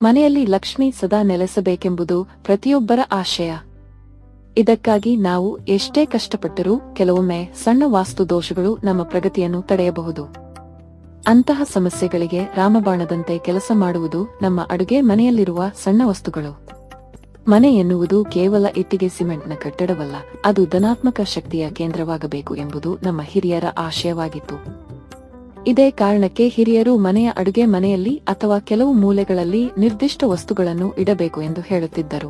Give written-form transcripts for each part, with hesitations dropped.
ಮನೆಯಲ್ಲಿ ಲಕ್ಷ್ಮಿ ಸದಾ ನೆಲೆಸಬೇಕೆಂಬುದು ಪ್ರತಿಯೊಬ್ಬರ ಆಶಯ. ಇದಕ್ಕಾಗಿ ನಾವು ಎಷ್ಟೇ ಕಷ್ಟಪಟ್ಟರೂ ಕೆಲವೊಮ್ಮೆ ಸಣ್ಣ ವಾಸ್ತು ದೋಷಗಳು ನಮ್ಮ ಪ್ರಗತಿಯನ್ನು ತಡೆಯಬಹುದು. ಅಂತಹ ಸಮಸ್ಯೆಗಳಿಗೆ ರಾಮಬಾಣದಂತೆ ಕೆಲಸ ಮಾಡುವುದು ನಮ್ಮ ಅಡುಗೆ ಮನೆಯಲ್ಲಿರುವ ಸಣ್ಣ ವಸ್ತುಗಳು. ಮನೆ ಎನ್ನುವುದು ಕೇವಲ ಇಟ್ಟಿಗೆ ಸಿಮೆಂಟ್ನ ಕಟ್ಟಡವಲ್ಲ, ಅದು ಧನಾತ್ಮಕ ಶಕ್ತಿಯ ಕೇಂದ್ರವಾಗಬೇಕು ಎಂಬುದು ನಮ್ಮ ಹಿರಿಯರ ಆಶಯವಾಗಿತ್ತು. ಇದೇ ಕಾರಣಕ್ಕೆ ಹಿರಿಯರು ಮನೆಯ ಅಡುಗೆ ಮನೆಯಲ್ಲಿ ಅಥವಾ ಕೆಲವು ಮೂಲೆಗಳಲ್ಲಿ ನಿರ್ದಿಷ್ಟ ವಸ್ತುಗಳನ್ನು ಇಡಬೇಕು ಎಂದು ಹೇಳುತ್ತಿದ್ದರು.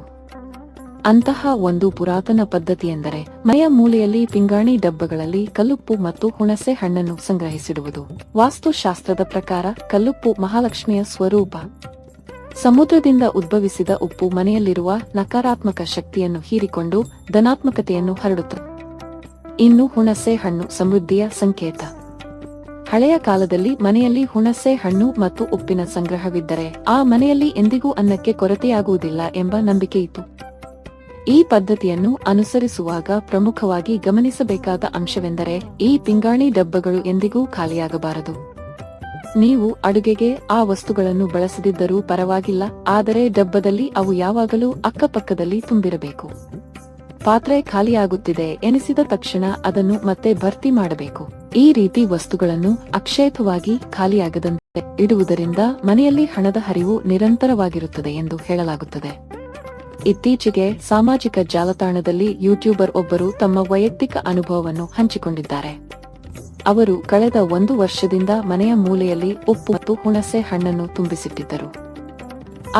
ಅಂತಹ ಒಂದು ಪುರಾತನ ಪದ್ಧತಿಯೆಂದರೆ ಮನೆಯ ಮೂಲೆಯಲ್ಲಿ ಪಿಂಗಾಣಿ ಡಬ್ಬಗಳಲ್ಲಿ ಕಲ್ಲುಪ್ಪು ಮತ್ತು ಹುಣಸೆ ಹಣ್ಣನ್ನು ಸಂಗ್ರಹಿಸಿಡುವುದು. ವಾಸ್ತುಶಾಸ್ತ್ರದ ಪ್ರಕಾರ ಕಲ್ಲುಪ್ಪು ಮಹಾಲಕ್ಷ್ಮಿಯ ಸ್ವರೂಪ. ಸಮುದ್ರದಿಂದ ಉದ್ಭವಿಸಿದ ಉಪ್ಪು ಮನೆಯಲ್ಲಿರುವ ನಕಾರಾತ್ಮಕ ಶಕ್ತಿಯನ್ನು ಹೀರಿಕೊಂಡು ಧನಾತ್ಮಕತೆಯನ್ನು ಹರಡುತ್ತದೆ. ಇನ್ನು ಹುಣಸೆ ಹಣ್ಣು ಸಮೃದ್ಧಿಯ ಸಂಕೇತ. ಹಳೆಯ ಕಾಲದಲ್ಲಿ ಮನೆಯಲ್ಲಿ ಹುಣಸೆ ಹಣ್ಣು ಮತ್ತು ಉಪ್ಪಿನ ಸಂಗ್ರಹವಿದ್ದರೆ ಆ ಮನೆಯಲ್ಲಿ ಎಂದಿಗೂ ಅನ್ನಕ್ಕೆ ಕೊರತೆಯಾಗುವುದಿಲ್ಲ ಎಂಬ ನಂಬಿಕೆಯಿತ್ತು. ಈ ಪದ್ಧತಿಯನ್ನು ಅನುಸರಿಸುವಾಗ ಪ್ರಮುಖವಾಗಿ ಗಮನಿಸಬೇಕಾದ ಅಂಶವೆಂದರೆ ಈ ಪಿಂಗಾಣಿ ಡಬ್ಬಗಳು ಎಂದಿಗೂ ಖಾಲಿಯಾಗಬಾರದು. ನೀವು ಅಡುಗೆಗೆ ಆ ವಸ್ತುಗಳನ್ನು ಬಳಸದಿದ್ದರೂ ಪರವಾಗಿಲ್ಲ, ಆದರೆ ಡಬ್ಬದಲ್ಲಿ ಅವು ಯಾವಾಗಲೂ ಅಕ್ಕಪಕ್ಕದಲ್ಲಿ ತುಂಬಿರಬೇಕು. ಪಾತ್ರೆ ಖಾಲಿಯಾಗುತ್ತಿದೆ ಎನಿಸಿದ ತಕ್ಷಣ ಅದನ್ನು ಮತ್ತೆ ಭರ್ತಿ ಮಾಡಬೇಕು. ಈ ರೀತಿ ವಸ್ತುಗಳನ್ನು ಅಕ್ಷೇಪವಾಗಿ ಖಾಲಿಯಾಗದಂತೆ ಇಡುವುದರಿಂದ ಮನೆಯಲ್ಲಿ ಹಣದ ಹರಿವು ನಿರಂತರವಾಗಿರುತ್ತದೆ ಎಂದು ಹೇಳಲಾಗುತ್ತದೆ. ಇತ್ತೀಚೆಗೆ ಸಾಮಾಜಿಕ ಜಾಲತಾಣದಲ್ಲಿ ಯೂಟ್ಯೂಬರ್ ಒಬ್ಬರು ತಮ್ಮ ವೈಯಕ್ತಿಕ ಅನುಭವವನ್ನು ಹಂಚಿಕೊಂಡಿದ್ದಾರೆ. ಅವರು ಕಳೆದ 1 ವರ್ಷದಿಂದ ಮನೆಯ ಮೂಲೆಯಲ್ಲಿ ಉಪ್ಪು ಮತ್ತು ಹುಣಸೆ ಹಣ್ಣನ್ನು ತುಂಬಿಸಿಟ್ಟಿದ್ದರು.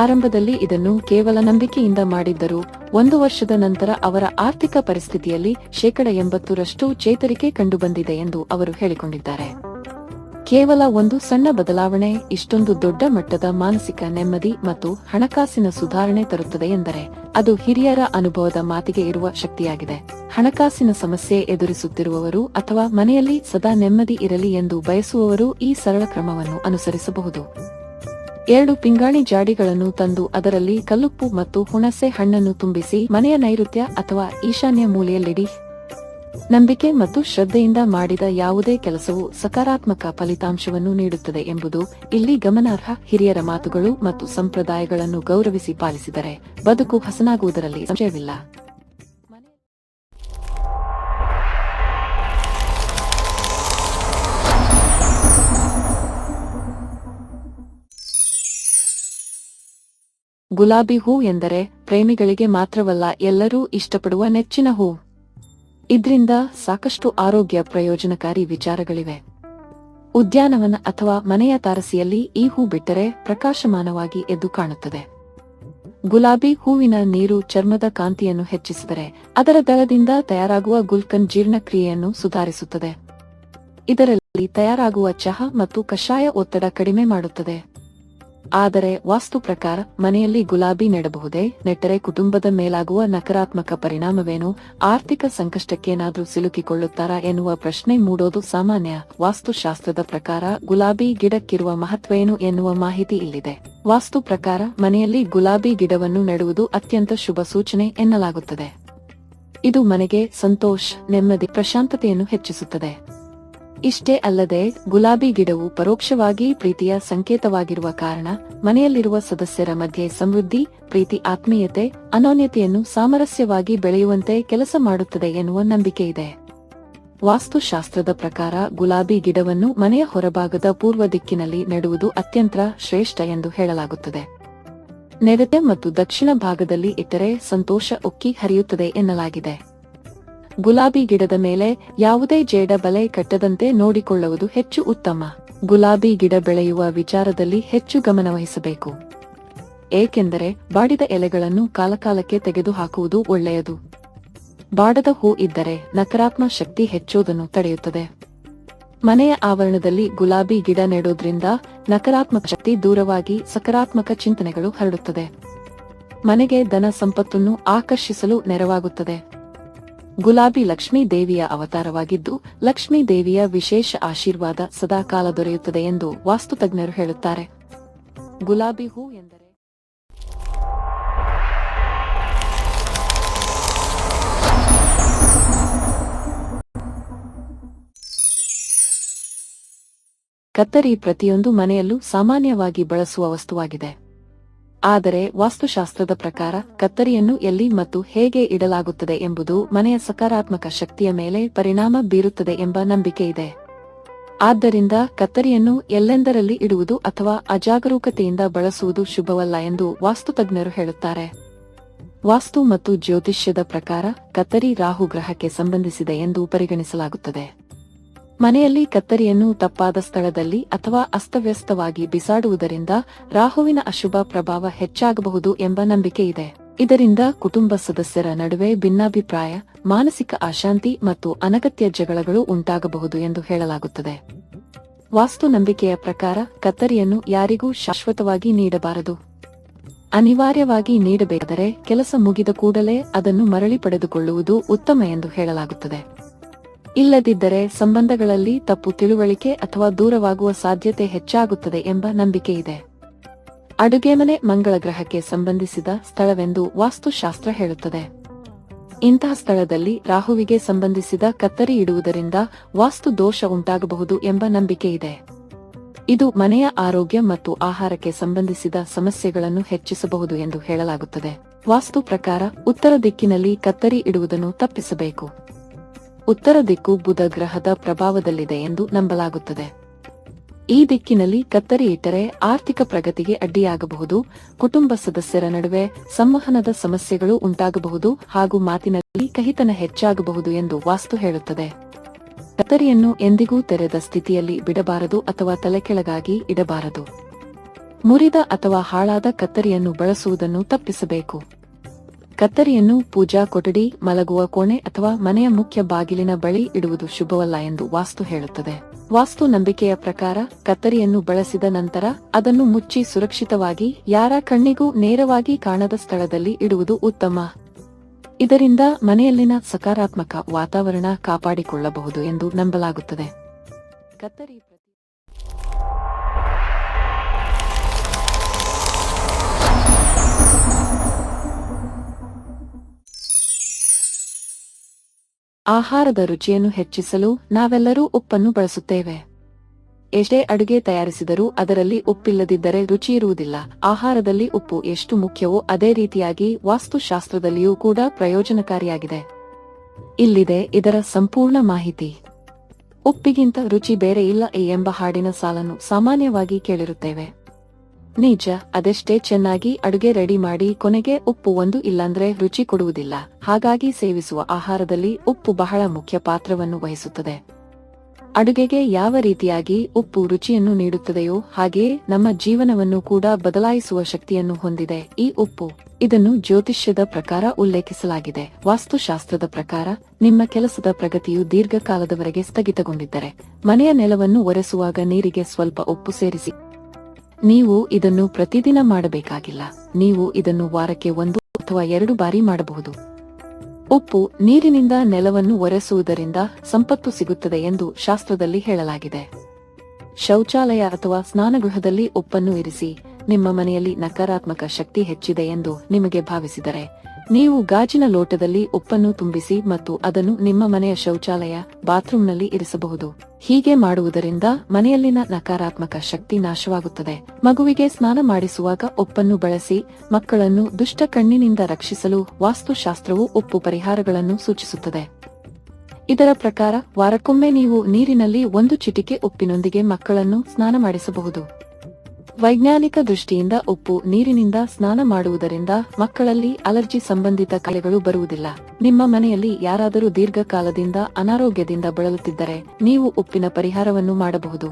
ಆರಂಭದಲ್ಲಿ ಇದನ್ನು ಕೇವಲ ನಂಬಿಕೆಯಿಂದ ಮಾಡಿದ್ದರು. 1 ವರ್ಷದ ನಂತರ ಅವರ ಆರ್ಥಿಕ ಪರಿಸ್ಥಿತಿಯಲ್ಲಿ 80% ಚೇತರಿಕೆ ಕಂಡುಬಂದಿದೆ ಎಂದು ಅವರು ಹೇಳಿಕೊಂಡಿದ್ದಾರೆ. ಕೇವಲ ಒಂದು ಸಣ್ಣ ಬದಲಾವಣೆ ಇಷ್ಟೊಂದು ದೊಡ್ಡ ಮಟ್ಟದ ಮಾನಸಿಕ ನೆಮ್ಮದಿ ಮತ್ತು ಹಣಕಾಸಿನ ಸುಧಾರಣೆ ತರುತ್ತದೆ ಎಂದರೆ ಅದು ಹಿರಿಯರ ಅನುಭವದ ಮಾತಿಗೆ ಇರುವ ಶಕ್ತಿಯಾಗಿದೆ. ಹಣಕಾಸಿನ ಸಮಸ್ಯೆ ಎದುರಿಸುತ್ತಿರುವವರು ಅಥವಾ ಮನೆಯಲ್ಲಿ ಸದಾ ನೆಮ್ಮದಿ ಇರಲಿ ಎಂದು ಬಯಸುವವರು ಈ ಸರಳ ಕ್ರಮವನ್ನು ಅನುಸರಿಸಬಹುದು. 2 ಪಿಂಗಾಣಿ ಜಾಡಿಗಳನ್ನು ತಂದು ಅದರಲ್ಲಿ ಕಲ್ಲುಪ್ಪು ಮತ್ತು ಹುಣಸೆ ಹಣ್ಣನ್ನು ತುಂಬಿಸಿ ಮನೆಯ ನೈಋತ್ಯ ಅಥವಾ ಈಶಾನ್ಯ ಮೂಲೆಯಲ್ಲಿಡಿ. ನಂಬಿಕೆ ಮತ್ತು ಶ್ರದ್ಧೆಯಿಂದ ಮಾಡಿದ ಯಾವುದೇ ಕೆಲಸವು ಸಕಾರಾತ್ಮಕ ಫಲಿತಾಂಶವನ್ನು ನೀಡುತ್ತದೆ ಎಂಬುದು ಇಲ್ಲಿ ಗಮನಾರ್ಹ. ಹಿರಿಯರ ಮಾತುಗಳು ಮತ್ತು ಸಂಪ್ರದಾಯಗಳನ್ನು ಗೌರವಿಸಿ ಪಾಲಿಸಿದರೆ ಬದುಕು ಹಸನಾಗುವುದರಲ್ಲಿ ಸಂಶಯವಿಲ್ಲ. ಗುಲಾಬಿ ಹೂ ಎಂದರೆ ಪ್ರೇಮಿಗಳಿಗೆ ಮಾತ್ರವಲ್ಲ, ಎಲ್ಲರೂ ಇಷ್ಟಪಡುವ ನೆಚ್ಚಿನ ಹೂ. ಇದ್ರಿಂದ ಸಾಕಷ್ಟು ಆರೋಗ್ಯ ಪ್ರಯೋಜನಕಾರಿ ವಿಚಾರಗಳಿವೆ. ಉದ್ಯಾನವನ ಅಥವಾ ಮನೆಯ ತಾರಸಿಯಲ್ಲಿ ಈ ಹೂ ಬಿಟ್ಟರೆ ಪ್ರಕಾಶಮಾನವಾಗಿ ಎದ್ದು ಕಾಣುತ್ತದೆ. ಗುಲಾಬಿ ಹೂವಿನ ನೀರು ಚರ್ಮದ ಕಾಂತಿಯನ್ನು ಹೆಚ್ಚಿಸಿದರೆ ಅದರ ದಳದಿಂದ ತಯಾರಾಗುವ ಗುಲ್ಕನ್ ಜೀರ್ಣಕ್ರಿಯೆಯನ್ನು ಸುಧಾರಿಸುತ್ತದೆ. ಇದರಲ್ಲಿ ತಯಾರಾಗುವ ಚಹಾ ಮತ್ತು ಕಷಾಯ ಒತ್ತಡ ಕಡಿಮೆ ಮಾಡುತ್ತದೆ. ಆದರೆ ವಾಸ್ತು ಪ್ರಕಾರ ಮನೆಯಲ್ಲಿ ಗುಲಾಬಿ ನೆಡಬಹುದೇ? ನೆಟ್ಟರೆ ಕುಟುಂಬದ ಮೇಲಾಗುವ ನಕಾರಾತ್ಮಕ ಪರಿಣಾಮವೇನು? ಆರ್ಥಿಕ ಸಂಕಷ್ಟಕ್ಕೇನಾದ್ರೂ ಸಿಲುಕಿಕೊಳ್ಳುತ್ತಾರಾ ಎನ್ನುವ ಪ್ರಶ್ನೆ ಮೂಡೋದು ಸಾಮಾನ್ಯ. ವಾಸ್ತುಶಾಸ್ತ್ರದ ಪ್ರಕಾರ ಗುಲಾಬಿ ಗಿಡಕ್ಕಿರುವ ಮಹತ್ವೇನು ಎನ್ನುವ ಮಾಹಿತಿ ಇಲ್ಲಿದೆ. ವಾಸ್ತು ಪ್ರಕಾರ ಮನೆಯಲ್ಲಿ ಗುಲಾಬಿ ಗಿಡವನ್ನು ನೆಡುವುದು ಅತ್ಯಂತ ಶುಭ ಸೂಚನೆ ಎನ್ನಲಾಗುತ್ತದೆ. ಇದು ಮನೆಗೆ ಸಂತೋಷ, ನೆಮ್ಮದಿ, ಪ್ರಶಾಂತತೆಯನ್ನು ಹೆಚ್ಚಿಸುತ್ತದೆ. ಇಷ್ಟೇ ಅಲ್ಲದೆ ಗುಲಾಬಿ ಗಿಡವು ಪರೋಕ್ಷವಾಗಿ ಪ್ರೀತಿಯ ಸಂಕೇತವಾಗಿರುವ ಕಾರಣ ಮನೆಯಲ್ಲಿರುವ ಸದಸ್ಯರ ಮಧ್ಯೆ ಸಮೃದ್ಧಿ, ಪ್ರೀತಿ, ಆತ್ಮೀಯತೆ, ಅನೋನ್ಯತೆಯನ್ನು ಸಾಮರಸ್ಯವಾಗಿ ಬೆಳೆಯುವಂತೆ ಕೆಲಸ ಮಾಡುತ್ತದೆ ಎನ್ನುವ ನಂಬಿಕೆ ಇದೆ. ವಾಸ್ತುಶಾಸ್ತ್ರದ ಪ್ರಕಾರ ಗುಲಾಬಿ ಗಿಡವನ್ನು ಮನೆಯ ಹೊರಭಾಗದ ಪೂರ್ವ ದಿಕ್ಕಿನಲ್ಲಿ ನೆಡುವುದು ಅತ್ಯಂತ ಶ್ರೇಷ್ಠ ಎಂದು ಹೇಳಲಾಗುತ್ತದೆ. ನೆರತೆ ಮತ್ತು ದಕ್ಷಿಣ ಭಾಗದಲ್ಲಿ ಇಟ್ಟರೆ ಸಂತೋಷ ಉಕ್ಕಿ ಹರಿಯುತ್ತದೆ ಎನ್ನಲಾಗಿದೆ. ಗುಲಾಬಿ ಗಿಡದ ಮೇಲೆ ಯಾವುದೇ ಜೇಡ ಬಲೆ ಕಟ್ಟದಂತೆ ನೋಡಿಕೊಳ್ಳುವುದು ಹೆಚ್ಚು ಉತ್ತಮ. ಗುಲಾಬಿ ಗಿಡ ಬೆಳೆಯುವ ವಿಚಾರದಲ್ಲಿ ಹೆಚ್ಚು ಗಮನವಹಿಸಬೇಕು. ಏಕೆಂದರೆ ಬಾಡಿದ ಎಲೆಗಳನ್ನು ಕಾಲಕಾಲಕ್ಕೆ ತೆಗೆದುಹಾಕುವುದು ಒಳ್ಳೆಯದು. ಬಾಡದ ಹೂ ಇದ್ದರೆ ನಕಾರಾತ್ಮಕ ಶಕ್ತಿ ಹೆಚ್ಚೋದನ್ನು ತಡೆಯುತ್ತದೆ. ಮನೆಯ ಆವರಣದಲ್ಲಿ ಗುಲಾಬಿ ಗಿಡ ನೆಡೋದ್ರಿಂದ ನಕಾರಾತ್ಮಕ ಶಕ್ತಿ ದೂರವಾಗಿ ಸಕಾರಾತ್ಮಕ ಚಿಂತನೆಗಳು ಹರಡುತ್ತದೆ. ಮನೆಗೆ ಧನ ಸಂಪತ್ತನ್ನು ಆಕರ್ಷಿಸಲು ನೆರವಾಗುತ್ತದೆ. ಗುಲಾಬಿ ಲಕ್ಷ್ಮೀ ದೇವಿಯ ಅವತಾರವಾಗಿದ್ದು ಲಕ್ಷ್ಮೀ ದೇವಿಯ ವಿಶೇಷ ಆಶೀರ್ವಾದ ಸದಾಕಾಲ ದೊರೆಯುತ್ತದೆ ಎಂದು ವಾಸ್ತುತಜ್ಞರು ಹೇಳುತ್ತಾರೆ. ಗುಲಾಬಿ ಹೂ ಎಂದರೆ ಕತ್ತರಿ ಪ್ರತಿಯೊಂದು ಮನೆಯಲ್ಲೂ ಸಾಮಾನ್ಯವಾಗಿ ಬಳಸುವ ವಸ್ತುವಾಗಿದೆ. ಆದರೆ ವಾಸ್ತುಶಾಸ್ತ್ರದ ಪ್ರಕಾರ ಕತ್ತರಿಯನ್ನು ಎಲ್ಲಿ ಮತ್ತು ಹೇಗೆ ಇಡಲಾಗುತ್ತದೆ ಎಂಬುದು ಮನೆಯ ಸಕಾರಾತ್ಮಕ ಶಕ್ತಿಯ ಮೇಲೆ ಪರಿಣಾಮ ಬೀರುತ್ತದೆ ಎಂಬ ನಂಬಿಕೆ ಇದೆ. ಆದ್ದರಿಂದ ಕತ್ತರಿಯನ್ನು ಎಲ್ಲೆಂದರಲ್ಲಿ ಇಡುವುದು ಅಥವಾ ಅಜಾಗರೂಕತೆಯಿಂದ ಬಳಸುವುದು ಶುಭವಲ್ಲ ಎಂದು ವಾಸ್ತುತಜ್ಞರು ಹೇಳುತ್ತಾರೆ. ವಾಸ್ತು ಮತ್ತು ಜ್ಯೋತಿಷ್ಯದ ಪ್ರಕಾರ ಕತ್ತರಿ ರಾಹು ಗ್ರಹಕ್ಕೆ ಸಂಬಂಧಿಸಿದೆ ಎಂದು ಪರಿಗಣಿಸಲಾಗುತ್ತದೆ. ಮನೆಯಲ್ಲಿ ಕತ್ತರಿಯನ್ನು ತಪ್ಪಾದ ಸ್ಥಳದಲ್ಲಿ ಅಥವಾ ಅಸ್ತವ್ಯಸ್ತವಾಗಿ ಬಿಸಾಡುವುದರಿಂದ ರಾಹುವಿನ ಅಶುಭ ಪ್ರಭಾವ ಹೆಚ್ಚಾಗಬಹುದು ಎಂಬ ನಂಬಿಕೆ ಇದೆ. ಇದರಿಂದ ಕುಟುಂಬ ಸದಸ್ಯರ ನಡುವೆ ಭಿನ್ನಾಭಿಪ್ರಾಯ, ಮಾನಸಿಕ ಅಶಾಂತಿ ಮತ್ತು ಅನಗತ್ಯ ಜಗಳಗಳು ಉಂಟಾಗಬಹುದು ಎಂದು ಹೇಳಲಾಗುತ್ತದೆ. ವಾಸ್ತು ನಂಬಿಕೆಯ ಪ್ರಕಾರ ಕತ್ತರಿಯನ್ನು ಯಾರಿಗೂ ಶಾಶ್ವತವಾಗಿ ನೀಡಬಾರದು. ಅನಿವಾರ್ಯವಾಗಿ ನೀಡಬೇಕಾದರೆ ಕೆಲಸ ಮುಗಿದ ಕೂಡಲೇ ಅದನ್ನು ಮರಳಿ ಪಡೆದುಕೊಳ್ಳುವುದು ಉತ್ತಮ ಎಂದು ಹೇಳಲಾಗುತ್ತದೆ. ಇಲ್ಲದಿದ್ದರೆ ಸಂಬಂಧಗಳಲ್ಲಿ ತಪ್ಪು ತಿಳುವಳಿಕೆ ಅಥವಾ ದೂರವಾಗುವ ಸಾಧ್ಯತೆ ಹೆಚ್ಚಾಗುತ್ತದೆ ಎಂಬ ನಂಬಿಕೆ ಇದೆ. ಅಡುಗೆಮನೆ ಮಂಗಳ ಗ್ರಹಕ್ಕೆ ಸಂಬಂಧಿಸಿದ ಸ್ಥಳವೆಂದು ವಾಸ್ತುಶಾಸ್ತ್ರ ಹೇಳುತ್ತದೆ. ಇಂತಹ ಸ್ಥಳದಲ್ಲಿ ರಾಹುವಿಗೆ ಸಂಬಂಧಿಸಿದ ಕತ್ತರಿ ಇಡುವುದರಿಂದ ವಾಸ್ತು ದೋಷ ಉಂಟಾಗಬಹುದು ಎಂಬ ನಂಬಿಕೆ ಇದೆ. ಇದು ಮನೆಯ ಆರೋಗ್ಯ ಮತ್ತು ಆಹಾರಕ್ಕೆ ಸಂಬಂಧಿಸಿದ ಸಮಸ್ಯೆಗಳನ್ನು ಹೆಚ್ಚಿಸಬಹುದು ಎಂದು ಹೇಳಲಾಗುತ್ತದೆ. ವಾಸ್ತು ಪ್ರಕಾರ ಉತ್ತರ ದಿಕ್ಕಿನಲ್ಲಿ ಕತ್ತರಿ ಇಡುವುದನ್ನು ತಪ್ಪಿಸಬೇಕು. ಉತ್ತರ ದಿಕ್ಕು ಬುಧ ಗ್ರಹದ ಪ್ರಭಾವದಲ್ಲಿದೆ ಎಂದು ನಂಬಲಾಗುತ್ತದೆ. ಈ ದಿಕ್ಕಿನಲ್ಲಿ ಕತ್ತರಿ ಇಟ್ಟರೆ ಆರ್ಥಿಕ ಪ್ರಗತಿಗೆ ಅಡ್ಡಿಯಾಗಬಹುದು, ಕುಟುಂಬ ಸದಸ್ಯರ ನಡುವೆ ಸಂವಹನದ ಸಮಸ್ಯೆಗಳು ಉಂಟಾಗಬಹುದು ಹಾಗೂ ಮಾತಿನಲ್ಲಿ ಕಹಿತನ ಹೆಚ್ಚಾಗಬಹುದು ಎಂದು ವಾಸ್ತು ಹೇಳುತ್ತದೆ. ಕತ್ತರಿಯನ್ನು ಎಂದಿಗೂ ತೆರೆದ ಸ್ಥಿತಿಯಲ್ಲಿ ಬಿಡಬಾರದು ಅಥವಾ ತಲೆಕೆಳಗಾಗಿ ಇಡಬಾರದು. ಮುರಿದ ಅಥವಾ ಹಾಳಾದ ಕತ್ತರಿಯನ್ನು ಬಳಸುವುದನ್ನು ತಪ್ಪಿಸಬೇಕು. ಕತ್ತರಿಯನ್ನು ಪೂಜಾ ಕೊಠಡಿ, ಮಲಗುವ ಕೋಣೆ ಅಥವಾ ಮನೆಯ ಮುಖ್ಯ ಬಾಗಿಲಿನ ಬಳಿ ಇಡುವುದು ಶುಭವಲ್ಲ ಎಂದು ವಾಸ್ತು ಹೇಳುತ್ತದೆ. ವಾಸ್ತು ನಂಬಿಕೆಯ ಪ್ರಕಾರ ಕತ್ತರಿಯನ್ನು ಬಳಸಿದ ನಂತರ ಅದನ್ನು ಮುಚ್ಚಿ ಸುರಕ್ಷಿತವಾಗಿ ಯಾರ ಕಣ್ಣಿಗೂ ನೇರವಾಗಿ ಕಾಣದ ಸ್ಥಳದಲ್ಲಿ ಇಡುವುದು ಉತ್ತಮ. ಇದರಿಂದ ಮನೆಯಲ್ಲಿನ ಸಕಾರಾತ್ಮಕ ವಾತಾವರಣ ಕಾಪಾಡಿಕೊಳ್ಳಬಹುದು ಎಂದು ನಂಬಲಾಗುತ್ತದೆ. ಕತ್ತರಿ ಆಹಾರದ ರುಚಿಯನ್ನು ಹೆಚ್ಚಿಸಲು ನಾವೆಲ್ಲರೂ ಉಪ್ಪನ್ನು ಬಳಸುತ್ತೇವೆ. ಎಷ್ಟೇ ಅಡುಗೆ ತಯಾರಿಸಿದರೂ ಅದರಲ್ಲಿ ಉಪ್ಪಿಲ್ಲದಿದ್ದರೆ ರುಚಿಯಿರುವುದಿಲ್ಲ. ಆಹಾರದಲ್ಲಿ ಉಪ್ಪು ಎಷ್ಟು ಮುಖ್ಯವೋ ಅದೇ ರೀತಿಯಾಗಿ ವಾಸ್ತುಶಾಸ್ತ್ರದಲ್ಲಿಯೂ ಕೂಡ ಪ್ರಯೋಜನಕಾರಿಯಾಗಿದೆ. ಇಲ್ಲಿದೆ ಇದರ ಸಂಪೂರ್ಣ ಮಾಹಿತಿ. ಉಪ್ಪಿಗಿಂತ ರುಚಿ ಬೇರೆ ಇಲ್ಲ ಎಂಬ ಹಾಡಿನ ಸಾಲನ್ನು ಸಾಮಾನ್ಯವಾಗಿ ಕೇಳಿರುತ್ತೇವೆ. ನಿಜ, ಅದೆಷ್ಟೇ ಚೆನ್ನಾಗಿ ಅಡುಗೆ ರೆಡಿ ಮಾಡಿ ಕೊನೆಗೆ ಉಪ್ಪು ಒಂದು ಇಲ್ಲಾಂದ್ರೆ ರುಚಿ ಕೊಡುವುದಿಲ್ಲ. ಹಾಗಾಗಿ ಸೇವಿಸುವ ಆಹಾರದಲ್ಲಿ ಉಪ್ಪು ಬಹಳ ಮುಖ್ಯ ಪಾತ್ರವನ್ನು ವಹಿಸುತ್ತದೆ. ಅಡುಗೆಗೆ ಯಾವ ರೀತಿಯಾಗಿ ಉಪ್ಪು ರುಚಿಯನ್ನು ನೀಡುತ್ತದೆಯೋ ಹಾಗೆಯೇ ನಮ್ಮ ಜೀವನವನ್ನು ಕೂಡ ಬದಲಾಯಿಸುವ ಶಕ್ತಿಯನ್ನು ಹೊಂದಿದೆ ಈ ಉಪ್ಪು. ಇದನ್ನು ಜ್ಯೋತಿಷ್ಯದ ಪ್ರಕಾರ ಉಲ್ಲೇಖಿಸಲಾಗಿದೆ. ವಾಸ್ತುಶಾಸ್ತ್ರದ ಪ್ರಕಾರ ನಿಮ್ಮ ಕೆಲಸದ ಪ್ರಗತಿಯು ದೀರ್ಘಕಾಲದವರೆಗೆ ಸ್ಥಗಿತಗೊಂಡಿದ್ದರೆ ಮನೆಯ ನೆಲವನ್ನು ಒರೆಸುವಾಗ ನೀರಿಗೆ ಸ್ವಲ್ಪ ಉಪ್ಪು ಸೇರಿಸಿ. ನೀವು ಇದನ್ನು ಪ್ರತಿದಿನ ಮಾಡಬೇಕಾಗಿಲ್ಲ. ನೀವು ಇದನ್ನು ವಾರಕ್ಕೆ 1 ಅಥವಾ 2 ಬಾರಿ ಮಾಡಬಹುದು. ಉಪ್ಪು ನೀರಿನಿಂದ ನೆಲವನ್ನು ಒರೆಸುವುದರಿಂದ ಸಂಪತ್ತು ಸಿಗುತ್ತದೆ ಎಂದು ಶಾಸ್ತ್ರದಲ್ಲಿ ಹೇಳಲಾಗಿದೆ. ಶೌಚಾಲಯ ಅಥವಾ ಸ್ನಾನಗೃಹದಲ್ಲಿ ಉಪ್ಪನ್ನು ಇರಿಸಿ. ನಿಮ್ಮ ಮನೆಯಲ್ಲಿ ನಕಾರಾತ್ಮಕ ಶಕ್ತಿ ಹೆಚ್ಚಿದೆ ಎಂದು ನಿಮಗೆ ಭಾವಿಸಿದರೆ ನೀವು ಗಾಜಿನ ಲೋಟದಲ್ಲಿ ಉಪ್ಪನ್ನು ತುಂಬಿಸಿ ಮತ್ತು ಅದನ್ನು ನಿಮ್ಮ ಮನೆಯ ಶೌಚಾಲಯ, ಬಾತ್ರೂಂನಲ್ಲಿ ಇರಿಸಬಹುದು. ಹೀಗೆ ಮಾಡುವುದರಿಂದ ಮನೆಯಲ್ಲಿನ ನಕಾರಾತ್ಮಕ ಶಕ್ತಿ ನಾಶವಾಗುತ್ತದೆ. ಮಗುವಿಗೆ ಸ್ನಾನ ಮಾಡಿಸುವಾಗ ಉಪ್ಪನ್ನು ಬಳಸಿ. ಮಕ್ಕಳನ್ನು ದುಷ್ಟ ಕಣ್ಣಿನಿಂದ ರಕ್ಷಿಸಲು ವಾಸ್ತುಶಾಸ್ತ್ರವು ಉಪ್ಪು ಪರಿಹಾರಗಳನ್ನು ಸೂಚಿಸುತ್ತದೆ. ಇದರ ಪ್ರಕಾರ ವಾರಕ್ಕೊಮ್ಮೆ ನೀವು ನೀರಿನಲ್ಲಿ 1 ಚಿಟಿಕೆ ಉಪ್ಪಿನೊಂದಿಗೆ ಮಕ್ಕಳನ್ನು ಸ್ನಾನ ಮಾಡಿಸಬಹುದು. ವೈಜ್ಞಾನಿಕ ದೃಷ್ಟಿಯಿಂದ ಉಪ್ಪು ನೀರಿನಿಂದ ಸ್ನಾನ ಮಾಡುವುದರಿಂದ ಮಕ್ಕಳಲ್ಲಿ ಅಲರ್ಜಿ ಸಂಬಂಧಿತ ಕಾಯಿಲೆಗಳು ಬರುವುದಿಲ್ಲ. ನಿಮ್ಮ ಮನೆಯಲ್ಲಿ ಯಾರಾದರೂ ದೀರ್ಘಕಾಲದಿಂದ ಅನಾರೋಗ್ಯದಿಂದ ಬಳಲುತ್ತಿದ್ದರೆ ನೀವು ಉಪ್ಪಿನ ಪರಿಹಾರವನ್ನು ಮಾಡಬಹುದು.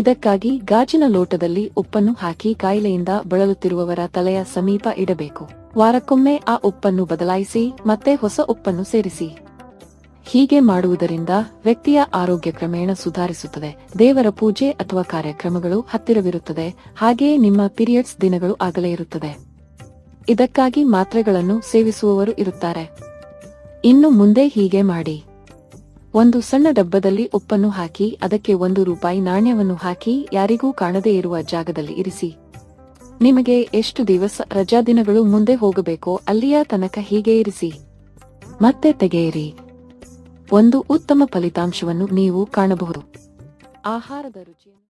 ಇದಕ್ಕಾಗಿ ಗಾಜಿನ ಲೋಟದಲ್ಲಿ ಉಪ್ಪನ್ನು ಹಾಕಿ ಕಾಯಿಲೆಯಿಂದ ಬಳಲುತ್ತಿರುವವರ ತಲೆಯ ಸಮೀಪ ಇಡಬೇಕು. ವಾರಕ್ಕೊಮ್ಮೆ ಆ ಉಪ್ಪನ್ನು ಬದಲಾಯಿಸಿ ಮತ್ತೆ ಹೊಸ ಉಪ್ಪನ್ನು ಸೇರಿಸಿ. ಹೀಗೆ ಮಾಡುವುದರಿಂದ ವ್ಯಕ್ತಿಯ ಆರೋಗ್ಯ ಕ್ರಮೇಣ ಸುಧಾರಿಸುತ್ತದೆ. ದೇವರ ಪೂಜೆ ಅಥವಾ ಕಾರ್ಯಕ್ರಮಗಳು ಹತ್ತಿರವಿರುತ್ತದೆ. ಹಾಗೆಯೇ ನಿಮ್ಮ ಪೀರಿಯಡ್ಸ್ ದಿನಗಳು ಆಗಲೇ ಇರುತ್ತದೆ. ಇದಕ್ಕಾಗಿ ಮಾತ್ರೆಗಳನ್ನು ಸೇವಿಸುವವರು ಇರುತ್ತಾರೆ. ಇನ್ನು ಮುಂದೆ ಹೀಗೆ ಮಾಡಿ. ಒಂದು ಸಣ್ಣ ಡಬ್ಬದಲ್ಲಿ ಉಪ್ಪನ್ನು ಹಾಕಿ ಅದಕ್ಕೆ 1 ರೂಪಾಯಿ ನಾಣ್ಯವನ್ನು ಹಾಕಿ ಯಾರಿಗೂ ಕಾಣದೇ ಇರುವ ಜಾಗದಲ್ಲಿ ಇರಿಸಿ. ನಿಮಗೆ ಎಷ್ಟು ದಿವಸ ರಜಾ ದಿನಗಳು ಮುಂದೆ ಹೋಗಬೇಕೋ ಅಲ್ಲಿಯ ತನಕ ಹೀಗೆ ಇರಿಸಿ. ಮತ್ತೆ ತೆಗೆಯಿರಿ. ಒಂದು ಉತ್ತಮ ಫಲಿತಾಂಶವನ್ನು ನೀವು ಕಾಣಬಹುದು. ಆಹಾರದ ರುಚಿಯನ್ನು